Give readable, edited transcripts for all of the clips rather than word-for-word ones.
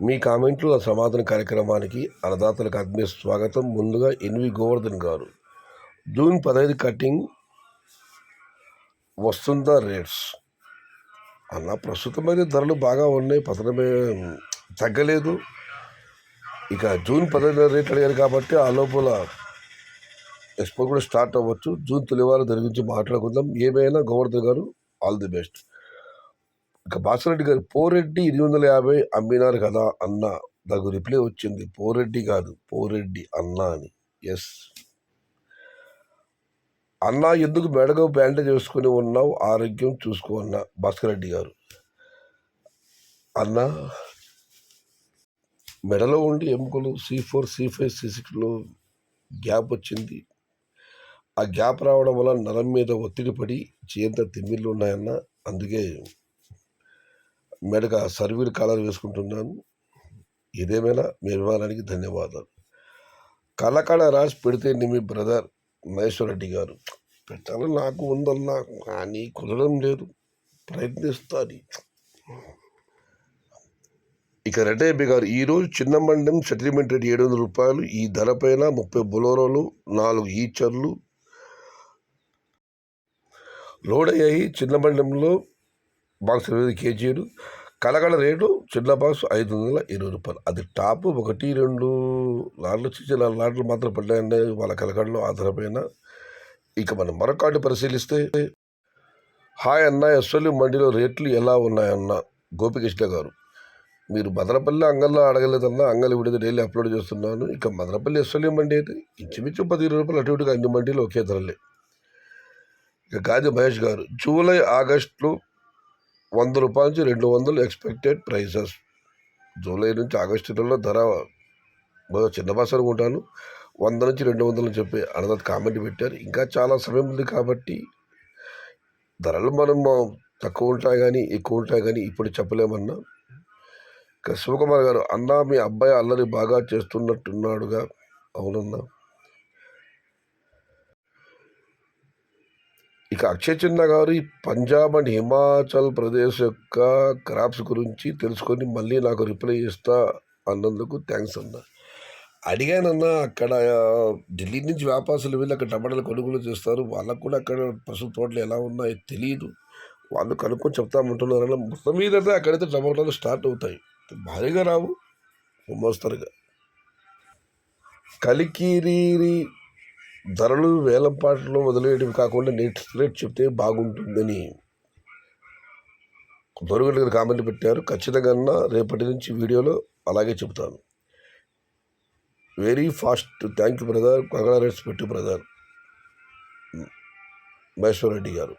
మీ కామెంట్లు ఆ సమాధాన కార్యక్రమానికి అన్నదాతలకు ఆత్మీయ స్వాగతం. ముందుగా ఎన్వి గోవర్ధన్ గారు, జూన్ 15 కటింగ్ వస్తుందా రేట్స్ అన్న. ప్రస్తుతం అయితే ధరలు బాగా ఉన్నాయి, పతనమే తగ్గలేదు. ఇక జూన్ 15 రేట్లు అడిగారు కాబట్టి ఆ లోపల ఎక్స్పోర్ట్ కూడా స్టార్ట్ అవ్వచ్చు. జూన్ తొలివారం దాని గురించి మాట్లాడుకుందాం. ఏమైనా గోవర్ధన్ గారు ఆల్ ది బెస్ట్. ఇక భాస్కర్ గారు, పోరెడ్డి 850 అమ్మినారు కదా అన్న. నాకు రిప్లై వచ్చింది, పోరెడ్డి కాదు పోరెడ్డి అన్న అని. ఎస్ అన్నా, ఎందుకు మెడగో బ్యాండేజ్ చేసుకుని ఉన్నావు, ఆరోగ్యం చూసుకో అన్న భాస్కర్ రెడ్డి గారు. అన్న, మెడలో ఉండి ఎముకలు C4 C5 C6లో గ్యాప్ వచ్చింది. ఆ గ్యాప్ రావడం వల్ల నరం మీద ఒత్తిడి పడి చేయంత తిమ్మిళ్ళు ఉన్నాయన్న. అందుకే మెడగా సర్వీర్ కాలర్ వేసుకుంటున్నాను. ఏదేమైనా మీ అభిమానానికి ధన్యవాదాలు. కలకడ రాసి పెడితే మీ బ్రదర్ మహేశ్వర్ రెడ్డి గారు. పెట్టాలని నాకు ఉందన్నా, కానీ కుదరడం లేదు, ప్రయత్నిస్తాను. ఇక రెడ్డయ్య గారు, ఈరోజు చిన్న మండం సెటిల్మెంట్ రేట్ 700 రూపాయలు. ఈ ధర పైన 30 బొలోరోలు 4 ఈచర్లు లోడ్ అయ్యాయి. చిన్న మండంలో బాక్స్ 20 కేజీలు. కలకడ రేటు చిన్న బాక్స్ 520 రూపాయలు. అది టాప్. 1, 2 లాట్లు, 4 లాట్లు మాత్రం పడ్డాయండి వాళ్ళ కలకడలో ఆ ధర పైన. ఇక మనం మరొక కార్డు పరిశీలిస్తే, హాయ్ అన్న, ఎస్ఎల్యూ మండీలో రేట్లు ఎలా ఉన్నాయన్న గోపికృష్ణ గారు. మీరు మదనపల్లి అంగల్లో అడగలేదన్నా, అంగల్ విడిది డైలీ అప్లోడ్ చేస్తున్నాను. ఇక మదనపల్లి ఎస్ఎల్యూ మండీ అయితే ఇంచుమించు 10-20 రూపాయలు అటు ఇటుగా అన్ని మండీలు ఒకే ధరలే. ఇక గాజు మహేష్ గారు, జూలై ఆగస్టులో 100 రూపాయల నుంచి 200 ఎక్స్పెక్టెడ్ ప్రైసెస్. జూలై నుంచి ఆగస్టు నెలలో ధర చిన్న బాస్ అనుకుంటాను 100 నుంచి 200 అని చెప్పి అన్నదాత కామెంట్ పెట్టారు. ఇంకా చాలా సమయం ఉంది కాబట్టి ధరలు మనం తక్కువ ఉంటాయి కానీ ఎక్కువ ఉంటాయి కానీ ఇప్పుడు చెప్పలేమన్నా. ఇక శివకుమార్ గారు, అన్న మీ అబ్బాయి అల్లరి బాగా చేస్తున్నట్టున్నాడుగా. అవునన్నా. ఇక అక్షయ్ చిన్న గారు, పంజాబ్ అండ్ హిమాచల్ ప్రదేశ్ యొక్క క్రాప్స్ గురించి తెలుసుకొని మళ్ళీ నాకు రిప్లై ఇస్తా అన్నందుకు థ్యాంక్స్ అన్న. అడిగానన్నా, అక్కడ ఢిల్లీ నుంచి వ్యాపారస్తులు వెళ్ళి అక్కడ టమాటాలు కొనుగోలు చేస్తారు. వాళ్ళకు కూడా అక్కడ పసుపు తోటలు ఎలా ఉన్నాయో తెలియదు. వాళ్ళు కనుక్కొని చెప్తామంటున్నారు. మొత్తం మీద అయితే అక్కడైతే టమాటాలు స్టార్ట్ అవుతాయి, భారీగా రావు, మోస్తరుగా. కలికిరి ధరలు వేలంపాటలో వదిలేయడం కాకుండా నెక్స్ట్ రేట్ చెప్తే బాగుంటుందని దొరగడ్డ గారు కామెంట్ పెట్టారు. ఖచ్చితంగా రేపటి నుంచి వీడియోలో అలాగే చెబుతాను. Very fast. Thank you brother. Congratulates పెట్టు బ్రదర్ మహేశ్వర్ రెడ్డి గారు.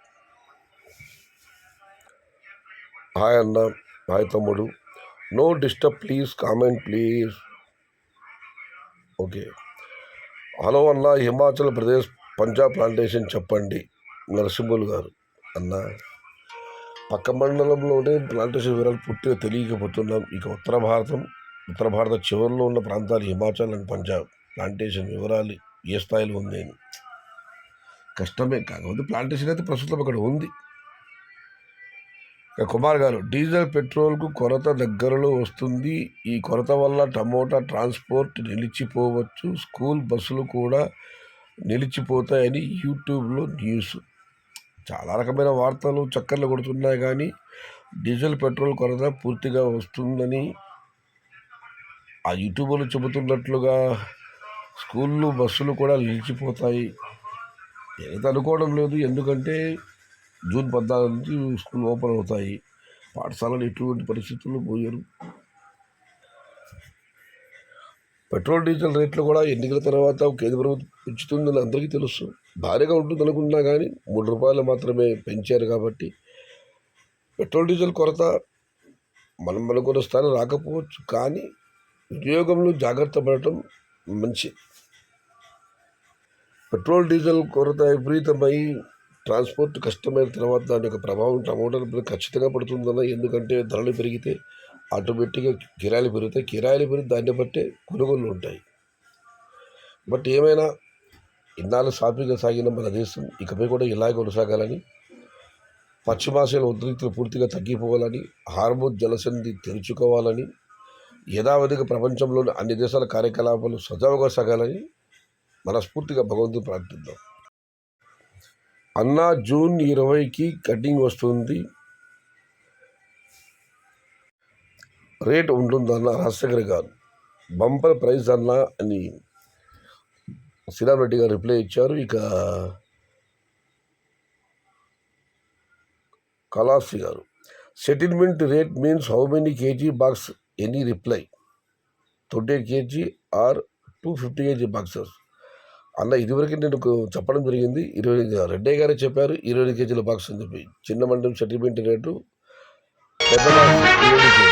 హాయ్ అన్న, హాయ్ తమ్ముడు. No disturb please, comment please. Okay. Hello అన్న, హిమాచల్ ప్రదేశ్ పంజాబ్ ప్లాంటేషన్ చెప్పండి నరసింహులు గారు. అన్న, పక్క మండలంలోనే ప్లాంటేషన్ వివరాలు పూర్తిగా తెలియకపోతున్నాం. ఇక ఉత్తర భారత చివరిలో ఉన్న ప్రాంతాలు హిమాచల్ అండ్ పంజాబ్ ప్లాంటేషన్ వివరాలు ఏ స్థాయిలో ఉంది అని కష్టమే. కాకపోతే ప్లాంటేషన్ అయితే ప్రస్తుతం అక్కడ ఉంది. ఇక కుమార్ గారు, డీజిల్ పెట్రోల్కు కొరత దగ్గరలో వస్తుంది. ఈ కొరత వల్ల టమోటా ట్రాన్స్పోర్ట్ నిలిచిపోవచ్చు, స్కూల్ బస్సులు కూడా నిలిచిపోతాయని యూట్యూబ్లో న్యూస్. చాలా రకమైన వార్తలు చక్కర్లు కొడుతున్నాయి. కానీ డీజిల్ పెట్రోల్ కొరత పూర్తిగా వస్తుందని ఆ యూట్యూబ్లో చెబుతున్నట్లుగా స్కూళ్ళు బస్సులు కూడా నిలిచిపోతాయి ఏదైతే అనుకోవడం లేదు. ఎందుకంటే జూన్ 14 నుంచి స్కూల్ ఓపెన్ అవుతాయి. పాఠశాలలు ఎటువంటి పరిస్థితుల్లో పోయారు. పెట్రోల్ డీజిల్ రేట్లు కూడా ఎన్నికల తర్వాత కేంద్ర ప్రభుత్వం పెంచుతుందని అందరికీ తెలుసు. భారీగా ఉంటుంది అనుకున్నా కానీ 3 రూపాయలు మాత్రమే పెంచారు. కాబట్టి పెట్రోల్ డీజిల్ కొరత మనం అనుకున్న స్థానం రాకపోవచ్చు, కానీ వినియోగంలో జాగ్రత్త పడటం మంచి. పెట్రోల్ డీజిల్ కొరత విపరీతమై ట్రాన్స్పోర్ట్ కష్టమైన తర్వాత దాని యొక్క ప్రభావం టమోటాల మీద ఖచ్చితంగా పడుతుందన్న. ఎందుకంటే ధరలు పెరిగితే ఆటోమేటిక్గా కిరాయిలు పెరుగుతాయి, కిరాయిలు పెరిగి దాన్ని బట్టే కొనుగోళ్ళు ఉంటాయి. బట్ ఏమైనా ఇన్నాళ్ళు సాఫీగా సాగిన మన దేశం ఇకపై కూడా ఇలాగే కొనసాగాలని, పశ్చిమాసియాల ఉద్రిక్తులు పూర్తిగా తగ్గిపోవాలని, హార్మోజ్ జలసంధి తెరుచుకోవాలని, యథావిధిగా ప్రపంచంలోని అన్ని దేశాల కార్యకలాపాలు సజావుగా సాగాలని మనస్ఫూర్తిగా భగవంతుని ప్రార్థిద్దాం. అన్న జూన్ 20కి కటింగ్ వస్తుంది, రేట్ ఉంటుందన్న రాజశేఖర్ గారు. బంపర్ ప్రైజ్ అన్న అని శ్రీరామ్ రెడ్డి గారు రిప్లై ఇచ్చారు. ఇక కలాసి గారు, settlement rate means how many KG box, any reply 28 kg or 250 kg boxes. అన్న ఇదివరకు నేను చెప్పడం జరిగింది, 20 రెడ్డయ్య గారే చెప్పారు 20 kg బాక్స్ అని చెప్పి. చిన్న మండలం సెటిల్మెంట్ రేటు పెద్ద బాక్స్ 20 kg.